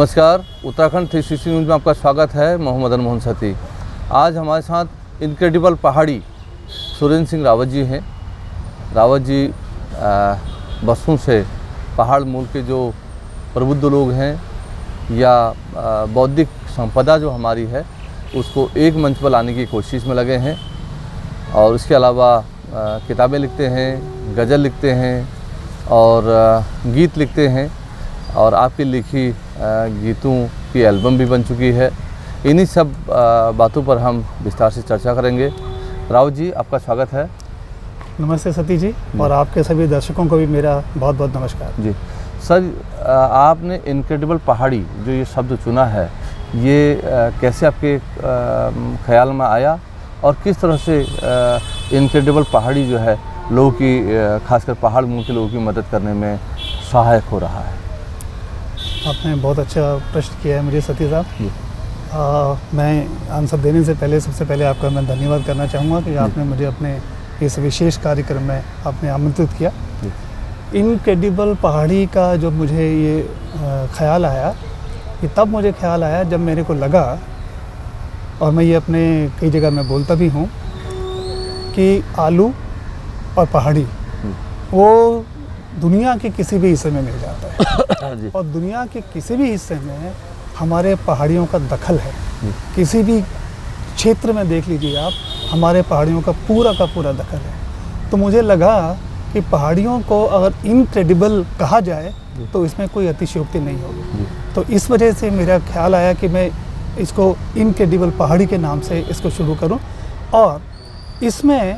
नमस्कार, उत्तराखंड 360 न्यूज़ में आपका स्वागत है। मोहम्मदन मोहन सती। आज हमारे साथ इनक्रेडिबल पहाड़ी सुरेंद्र सिंह रावत जी हैं। रावत जी बरसों से पहाड़ मूल के जो प्रबुद्ध लोग हैं या बौद्धिक संपदा जो हमारी है उसको एक मंच पर लाने की कोशिश में लगे हैं और इसके अलावा किताबें लिखते हैं, गज़ल लिखते हैं और गीत लिखते हैं और आपकी लिखी गीतों की एल्बम भी बन चुकी है। इन्हीं सब बातों पर हम विस्तार से चर्चा करेंगे। रावत जी, आपका स्वागत है। नमस्ते सती जी और आपके सभी दर्शकों को भी मेरा बहुत बहुत नमस्कार जी। सर, आपने इनक्रेडिबल पहाड़ी जो ये शब्द चुना है, ये कैसे आपके ख्याल में आया और किस तरह से इनक्रेडिबल पहाड़ी जो है लोगों की, खासकर पहाड़ मूल के लोगों की मदद करने में सहायक हो रहा है? आपने बहुत अच्छा प्रश्न किया है मुझे सती साहब। मैं आंसर देने से पहले सबसे पहले आपका मैं धन्यवाद करना चाहूँगा कि आपने मुझे अपने इस विशेष कार्यक्रम में आपने आमंत्रित किया। इनक्रेडिबल पहाड़ी का जब मुझे ये ख्याल आया, ये तब मुझे ख्याल आया जब मेरे को लगा, और मैं ये अपने कई जगह में बोलता भी हूँ, कि आलू और पहाड़ी वो दुनिया के किसी भी हिस्से में मिल जाता है और दुनिया के किसी भी हिस्से में हमारे पहाड़ियों का दखल है। किसी भी क्षेत्र में देख लीजिए आप, हमारे पहाड़ियों का पूरा दखल है। तो मुझे लगा कि पहाड़ियों को अगर इनक्रेडिबल कहा जाए तो इसमें कोई अतिशयोक्ति नहीं होगी। तो इस वजह से मेरा ख्याल आया कि मैं इसको इनक्रेडिबल पहाड़ी के नाम से इसको शुरू करूं और इसमें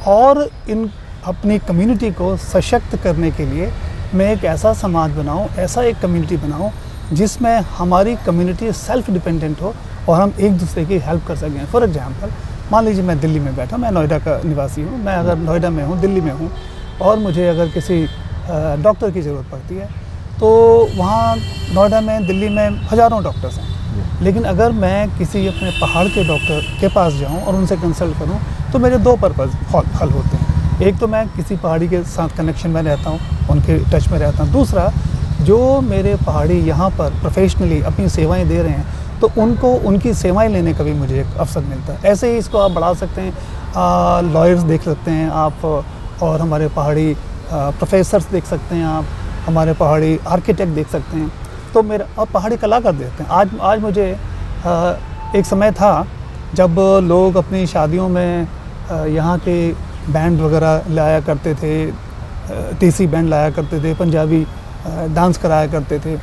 और इन अपनी कम्युनिटी को सशक्त करने के लिए मैं एक ऐसा समाज बनाऊं, ऐसा एक कम्युनिटी बनाऊं जिसमें हमारी कम्युनिटी सेल्फ डिपेंडेंट हो और हम एक दूसरे की हेल्प कर सकें। फॉर एग्जांपल, मान लीजिए मैं दिल्ली में बैठा, मैं नोएडा का निवासी हूं, मैं अगर नोएडा में हूं, दिल्ली में हूं और मुझे अगर किसी डॉक्टर की ज़रूरत पड़ती है तो वहाँ नोएडा में, दिल्ली में हज़ारों डॉक्टर्स हैं। लेकिन अगर मैं किसी अपने पहाड़ के डॉक्टर के पास जाऊँ और उनसे कंसल्ट करूँ तो मेरे दो पर्पज़ हल होते हैं। एक तो मैं किसी पहाड़ी के साथ कनेक्शन में रहता हूँ, उनके टच में रहता हूँ। दूसरा, जो मेरे पहाड़ी यहाँ पर प्रोफेशनली अपनी सेवाएं दे रहे हैं तो उनको उनकी सेवाएं लेने का भी मुझे एक अवसर मिलता है। ऐसे ही इसको आप बढ़ा सकते हैं, लॉयर्स देख सकते हैं आप, और हमारे पहाड़ी प्रोफेसर्स देख सकते हैं आप, हमारे पहाड़ी आर्किटेक्ट देख सकते हैं। तो मेरा अब पहाड़ी कलाकार देखते हैं। आज मुझे एक समय था जब लोग अपनी शादियों में यहाँ के बैंड वगैरह लाया करते थे, देसी बैंड लाया करते थे, पंजाबी डांस कराया करते थे।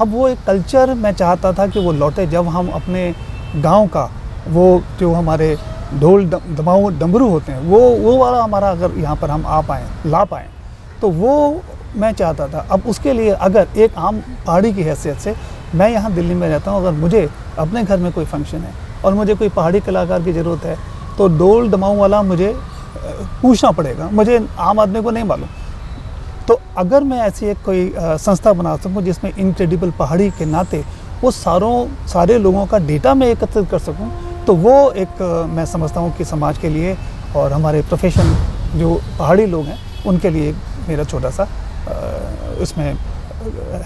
अब वो एक कल्चर मैं चाहता था कि वो लौटे, जब हम अपने गांव का वो जो हमारे ढोल दमाऊ डमरू होते हैं वो वाला हमारा अगर यहाँ पर हम ला पाएँ तो वो मैं चाहता था। अब उसके लिए अगर एक आम पहाड़ी की हैसियत से मैं यहाँ दिल्ली में रहता हूँ, अगर मुझे अपने घर में कोई फंक्शन है और मुझे कोई पहाड़ी कलाकार की ज़रूरत है तो ढोल दमाऊ वाला मुझे पूछना पड़ेगा, मुझे आम आदमी को नहीं मालूम। तो अगर मैं ऐसी एक कोई संस्था बना सकूं जिसमें इनक्रेडिबल पहाड़ी के नाते वो सारे लोगों का डेटा मैं एकत्रित कर सकूं, तो वो एक मैं समझता हूं कि समाज के लिए और हमारे प्रोफेशन जो पहाड़ी लोग हैं उनके लिए मेरा छोटा सा इसमें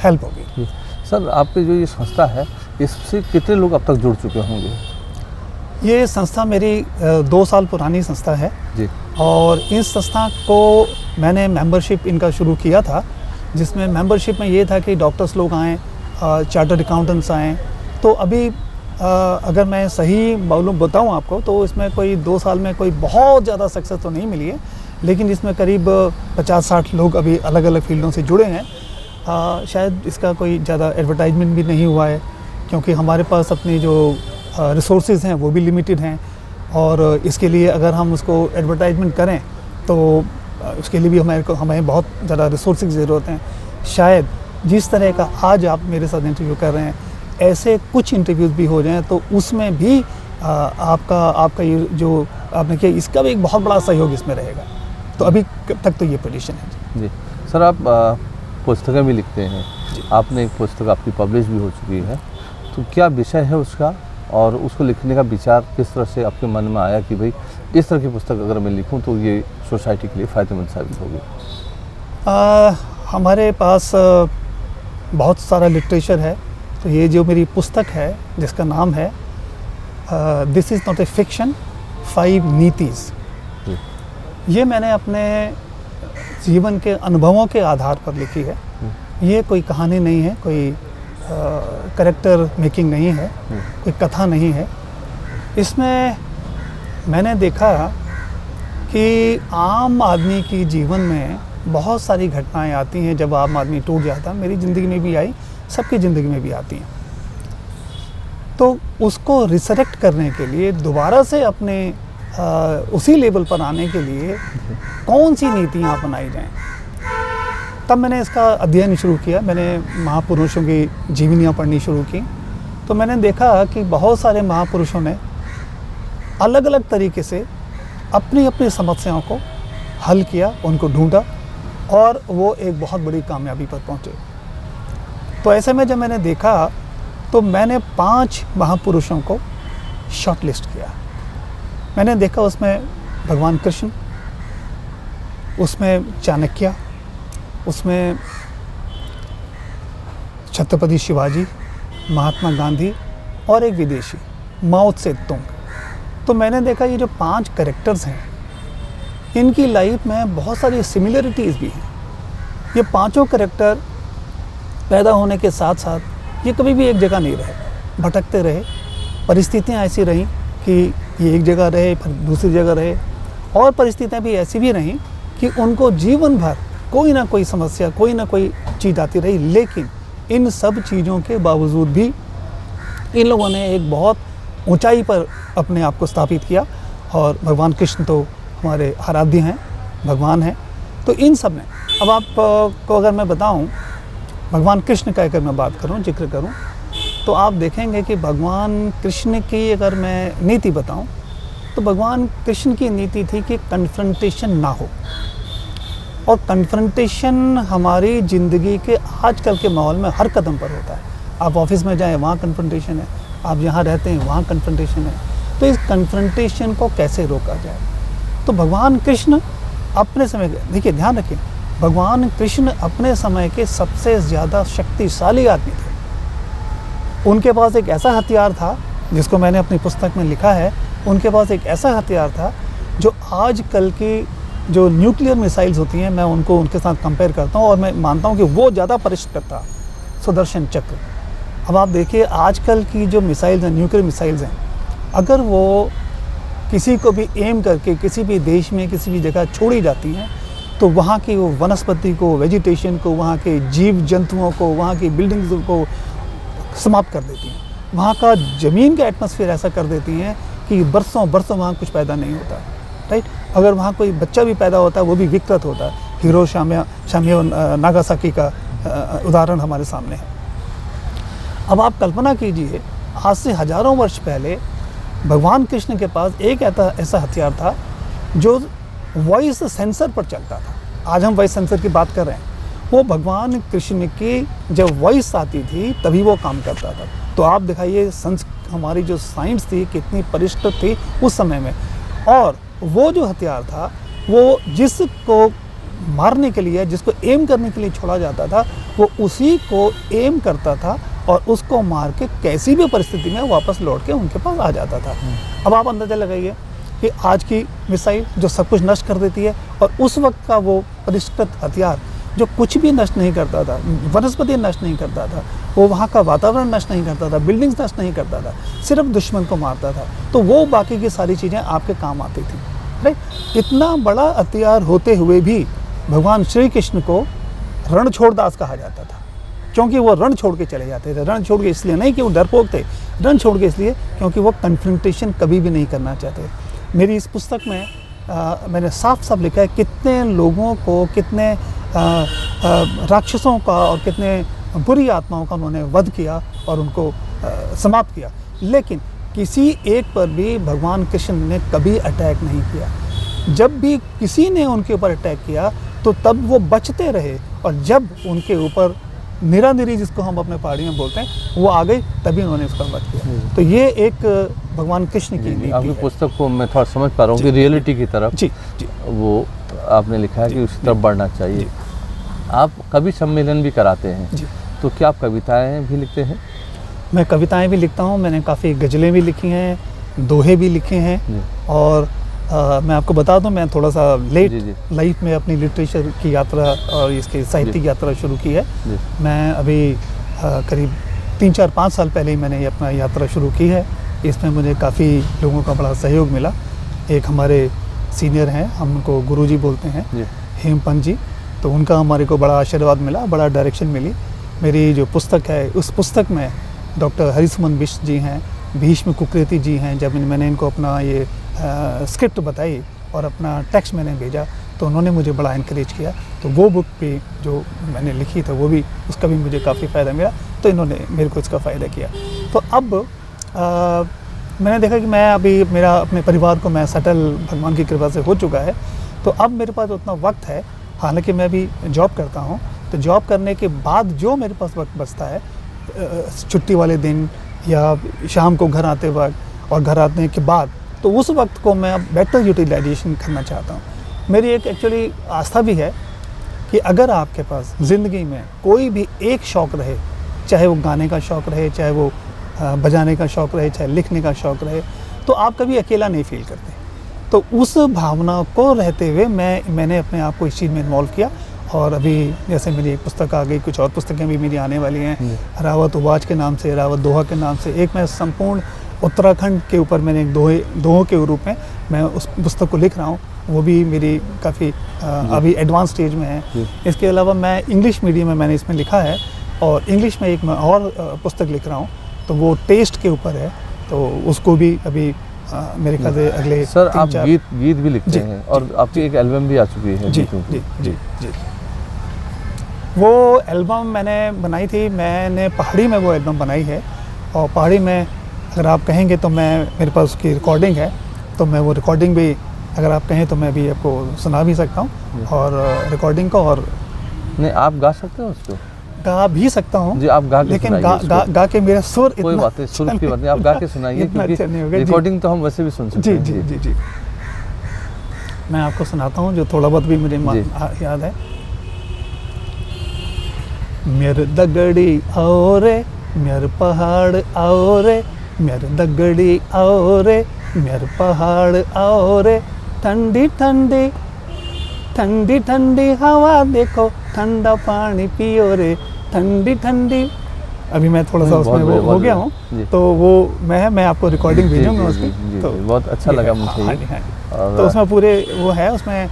हेल्प होगी। सर, आपकी जो ये संस्था है, इससे कितने लोग अब तक जुड़ चुके होंगे? ये संस्था मेरी 2 साल पुरानी संस्था है जी। और इस संस्था को मैंने मेंबरशिप इनका शुरू किया था, जिसमें मेंबरशिप में ये था कि डॉक्टर्स लोग आएँ, चार्टर्ड अकाउंटेंट्स आएँ। तो अभी अगर मैं सही मालूम बताऊँ आपको तो इसमें कोई 2 साल में कोई बहुत ज़्यादा सक्सेस तो नहीं मिली है, लेकिन इसमें करीब 50-60 लोग अभी अलग अलग फील्डों से जुड़े हैं। शायद इसका कोई ज़्यादा एडवर्टाइजमेंट भी नहीं हुआ है क्योंकि हमारे पास अपनी जो रिसोर्सेज हैं वो भी लिमिटेड हैं और इसके लिए अगर हम उसको एडवर्टाइजमेंट करें तो उसके लिए भी हमें बहुत ज़्यादा रिसोर्सेज की ज़रूरत है। शायद जिस तरह का आज आप मेरे साथ इंटरव्यू कर रहे हैं, ऐसे कुछ इंटरव्यूज़ भी हो जाएं तो उसमें भी आपका ये जो आपने किया, इसका भी एक बहुत बड़ा सहयोग इसमें रहेगा। तो अभी तक तो ये पोजीशन है जी। सर, आप पुस्तकें भी लिखते हैं, आपने एक पुस्तक आपकी पब्लिश भी हो चुकी है, तो क्या विषय है उसका और उसको लिखने का विचार किस तरह से आपके मन में आया कि भाई इस तरह की पुस्तक अगर मैं लिखूं तो ये सोसाइटी के लिए फ़ायदेमंद साबित होगी? हमारे पास बहुत सारा लिटरेचर है तो ये जो मेरी पुस्तक है जिसका नाम है this is not a fiction 5 नीतीज़, ये मैंने अपने जीवन के अनुभवों के आधार पर लिखी है। ये कोई कहानी नहीं है, कोई कैरेक्टर मेकिंग नहीं है, कोई कथा नहीं है। इसमें मैंने देखा कि आम आदमी की जीवन में बहुत सारी घटनाएं आती हैं जब आम आदमी टूट जाता है। मेरी ज़िंदगी में भी आई, सबकी ज़िंदगी में भी आती हैं। तो उसको रिसरेक्ट करने के लिए, दोबारा से अपने उसी लेवल पर आने के लिए कौन सी नीतियाँ अपनाई जाएं, तब मैंने इसका अध्ययन शुरू किया। मैंने महापुरुषों की जीवनियाँ पढ़नी शुरू की, तो मैंने देखा कि बहुत सारे महापुरुषों ने अलग अलग तरीके से अपनी अपनी समस्याओं को हल किया, उनको ढूंढा और वो एक बहुत बड़ी कामयाबी पर पहुँचे। तो ऐसे में जब मैंने देखा तो मैंने 5 महापुरुषों को शॉर्टलिस्ट किया। मैंने देखा उसमें भगवान कृष्ण, उसमें चाणक्य, उसमें छत्रपति शिवाजी, महात्मा गांधी और एक विदेशी माओ त्से तुंग। तो मैंने देखा ये जो 5 कैरेक्टर्स हैं, इनकी लाइफ में बहुत सारी सिमिलरिटीज़ भी हैं। ये पांचों कैरेक्टर पैदा होने के साथ साथ ये कभी भी एक जगह नहीं रहे, भटकते रहे। परिस्थितियाँ ऐसी रहीं कि ये एक जगह रहे, फिर दूसरी जगह रहे, और परिस्थितियाँ भी ऐसी भी रहीं कि उनको जीवन भर कोई ना कोई समस्या, कोई ना कोई चीज़ आती रही। लेकिन इन सब चीज़ों के बावजूद भी इन लोगों ने एक बहुत ऊंचाई पर अपने आप को स्थापित किया। और भगवान कृष्ण तो हमारे आराध्य हैं, भगवान हैं। तो इन सब में अब आपको अगर मैं बताऊं, भगवान कृष्ण का अगर मैं बात करूं, जिक्र करूं, तो आप देखेंगे कि भगवान कृष्ण की अगर मैं नीति बताऊं तो भगवान कृष्ण की नीति थी कि कन्फ्रंटेशन ना हो। और कन्फ्रंटेशन हमारी ज़िंदगी के आजकल के माहौल में हर कदम पर होता है। आप ऑफिस में जाएं, वहाँ कन्फ्रंटेशन है, आप जहाँ रहते हैं वहाँ कन्फ्रंटेशन है। तो इस कन्फ्रंटेशन को कैसे रोका जाए? तो भगवान कृष्ण अपने समय, देखिए ध्यान रखिए, भगवान कृष्ण अपने समय के सबसे ज़्यादा शक्तिशाली आदमी थे। उनके पास एक ऐसा हथियार था जिसको मैंने अपनी पुस्तक में लिखा है। उनके पास एक ऐसा हथियार था जो आजकल की जो न्यूक्लियर मिसाइल्स होती हैं, मैं उनको उनके साथ कंपेयर करता हूँ और मैं मानता हूँ कि वो ज़्यादा परिष्कृत था, सुदर्शन चक्र। अब आप देखिए आजकल की जो मिसाइल्स हैं, न्यूक्लियर मिसाइल्स हैं, अगर वो किसी को भी एम करके किसी भी देश में किसी भी जगह छोड़ी जाती हैं तो वहाँ की वो वनस्पति को, वेजिटेशन को, वहाँ के जीव जंतुओं को, वहाँ की बिल्डिंग्स को समाप्त कर देती हैं। वहाँ का ज़मीन का एटमॉस्फेयर ऐसा कर देती हैं कि बरसों बरसों वहाँ कुछ पैदा नहीं होता, राइट। अगर वहाँ कोई बच्चा भी पैदा होता है वो भी विकृत होता है। हिरोशिमा नागासाकी का उदाहरण हमारे सामने है। अब आप कल्पना कीजिए, आज से हज़ारों वर्ष पहले भगवान कृष्ण के पास एक ऐसा हथियार था जो वॉइस सेंसर पर चलता था। आज हम वॉइस सेंसर की बात कर रहे हैं, वो भगवान कृष्ण की जब वॉइस आती थी तभी वो काम करता था। तो आप दिखाइए हमारी जो साइंस थी कितनी परिष्कृत थी उस समय में। और वो जो हथियार था वो जिसको मारने के लिए, जिसको एम करने के लिए छोड़ा जाता था, वो उसी को एम करता था और उसको मार के कैसी भी परिस्थिति में वापस लौट के उनके पास आ जाता था। अब आप अंदाज़ा लगाइए कि आज की मिसाइल जो सब कुछ नष्ट कर देती है, और उस वक्त का वो परिष्कृत हथियार जो कुछ भी नष्ट नहीं करता था, वनस्पति नष्ट नहीं करता था, वो वहाँ का वातावरण नष्ट नहीं करता था, बिल्डिंग्स नष्ट नहीं करता था, सिर्फ दुश्मन को मारता था, तो वो बाकी की सारी चीज़ें आपके काम आती थी, राइट। इतना बड़ा हथियार होते हुए भी भगवान श्री कृष्ण को रणछोड़दास कहा जाता था, क्योंकि वो रण छोड़ के चले जाते थे। रण छोड़ के इसलिए नहीं कि वो डरपोक थे, रण छोड़ के इसलिए क्योंकि वो कन्फ्रंटेशन कभी भी नहीं करना चाहते। मेरी इस पुस्तक में मैंने साफ साफ लिखा है कितने लोगों को, कितने राक्षसों का और कितने बुरी आत्माओं का उन्होंने वध किया और उनको समाप्त किया, लेकिन किसी एक पर भी भगवान कृष्ण ने कभी अटैक नहीं किया। जब भी किसी ने उनके ऊपर अटैक किया तो तब वो बचते रहे, और जब उनके ऊपर निरानिरी, जिसको हम अपने पहाड़ी में बोलते हैं, वो आ गई, तभी उन्होंने उसका वध किया। तो ये एक भगवान कृष्ण की नीति है। आपकी पुस्तक को मैं थोड़ा समझ पा रहा हूँ कि रियलिटी की तरफ जी जी वो आपने लिखा है कि उसी तरफ बढ़ना चाहिए। आप कवि सम्मेलन भी कराते हैं, जी। तो क्या आप कविताएं भी लिखते हैं? मैं कविताएं भी लिखता हूँ, मैंने काफ़ी गज़लें भी लिखी हैं, दोहे भी लिखे हैं। जी। और मैं आपको बता दूं, मैं थोड़ा सा लेट जी। लाइफ में अपनी लिटरेचर की यात्रा और इसकी साहित्यिक यात्रा शुरू की है। जी। मैं अभी करीब 3-4-5 साल पहले ही मैंने ये अपना यात्रा शुरू की है। इसमें मुझे काफ़ी लोगों का बड़ा सहयोग मिला। एक हमारे सीनियर हैं, हम उनको गुरुजी बोलते हैं, जी। हेमपंत जी, तो उनका हमारे को बड़ा आशीर्वाद मिला, बड़ा डायरेक्शन मिली। मेरी जो पुस्तक है, उस पुस्तक में डॉक्टर हरिसुमन बिष्ट जी हैं, भीष्म कुकृति जी हैं। जब मैंने इनको अपना ये स्क्रिप्ट बताई और अपना टेक्स्ट मैंने भेजा, तो उन्होंने मुझे बड़ा इनकरेज किया। तो वो बुक भी जो मैंने लिखी था, वो भी, उसका भी मुझे काफ़ी फ़ायदा मिला, तो इन्होंने मेरे को इसका फ़ायदा किया। तो अब मैंने देखा कि मैं अभी मेरा अपने परिवार को मैं सेटल भगवान की कृपा से हो चुका है, तो अब मेरे पास उतना वक्त है। हालांकि मैं अभी जॉब करता हूँ, तो जॉब करने के बाद जो मेरे पास वक्त बचता है छुट्टी वाले दिन या शाम को घर आते वक्त और घर आने के बाद, तो उस वक्त को मैं अब बेटर यूटिलाइजेशन करना चाहता हूँ। मेरी एक एक्चुअली आस्था भी है कि अगर आपके पास ज़िंदगी में कोई भी एक शौक़ रहे, चाहे वो गाने का शौक़ रहे, चाहे वो बजाने का शौक़ रहे, चाहे लिखने का शौक़ रहे, तो आप कभी अकेला नहीं फील करते। तो उस भावना को रहते हुए मैंने अपने आप को इस चीज़ में इन्वॉल्व किया। और अभी जैसे मेरी एक पुस्तक आ गई, कुछ और पुस्तकें भी मेरी आने वाली हैं, रावत उवाच के नाम से, रावत दोहा के नाम से। एक मैं संपूर्ण उत्तराखंड के ऊपर मैंने एक दोहों के रूप में मैं उस पुस्तक को लिख रहा हूँ, वो भी मेरी काफ़ी अभी एडवांस स्टेज में है। इसके अलावा मैं इंग्लिश मीडियम में मैंने इसमें लिखा है, और इंग्लिश में एक मैं और पुस्तक लिख रहा हूँ, तो वो टेस्ट के ऊपर है, तो उसको भी अभी मेरे ख्याल से अगले सर आप गीत भी लिखते हैं, और आपकी एक एल्बम भी आ चुकी है। जी जी जी जी। वो एल्बम मैंने बनाई थी, मैंने पहाड़ी में वो एल्बम बनाई है। और पहाड़ी में अगर आप कहेंगे तो मेरे पास उसकी रिकॉर्डिंग है, तो मैं वो रिकॉर्डिंग भी अगर आप कहें तो मैं भी आपको सुना भी सकता हूँ, और रिकॉर्डिंग को। और नहीं, आप गा सकते हो उसको? गा भी सकता हूँ जी, आप गा के लेकिन सुनाइए गा के मेरा सुर कोई बात नहीं, सुर की बात नहीं, आप गा के सुनाइए, क्योंकि रिकॉर्डिंग तो हम वैसे भी सुन सकते हैं। जी जी जी जी। मैं आपको सुनाता हूँ जो थोड़ा बहुत भी मुझे याद है। मेरे दगड़ी आओ रे, मेरे पहाड़ आओ रे, मेरे दगड़ी आओ रे, मेरे पहाड़ आओ रे, ठंडी ठंडी ठंडी ठंडी हवा देखो, ठंडा पानी पियो रे, ठंडी ठंडी। अभी मैं थोड़ा सा उसमें वो हो गया हूँ, तो वो मैं आपको रिकॉर्डिंग भेजूंगा उसकी। तो बहुत अच्छा लगा मुझे। हाँ जी, हाँ जी। तो उसमें पूरे वो है, उसमें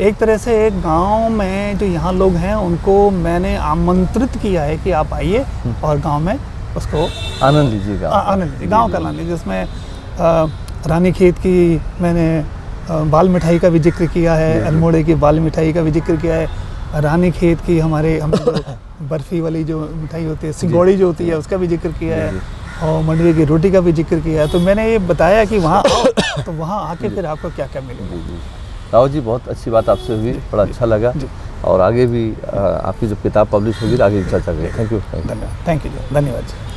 एक तरह से एक गांव में जो यहाँ लोग हैं उनको मैंने आमंत्रित किया है कि आप आइए और गांव में उसको आनंद लीजिएगा, आनंद लीजिए, गाँव का आनंद लीजिए। जिसमें रानी खेत की मैंने बाल मिठाई का भी जिक्र किया है, अल्मोड़े की बाल मिठाई का भी जिक्र किया है, रानी खेत की हमने जो बर्फ़ी वाली जो मिठाई होती है, सिंगोड़ी जो होती है, उसका भी जिक्र किया है, और मंडवे की रोटी का भी जिक्र किया है। तो मैंने ये बताया कि वहाँ आओ, तो वहाँ आके फिर आपको क्या क्या मिलेगा। रावत जी, बहुत अच्छी बात आपसे हुई, बड़ा अच्छा लगा, और आगे भी आपकी जब किताब पब्लिश होगी आगे चर्चा करेंगे। Thank you. धन्यवाद। थैंक यू जी, धन्यवाद जी।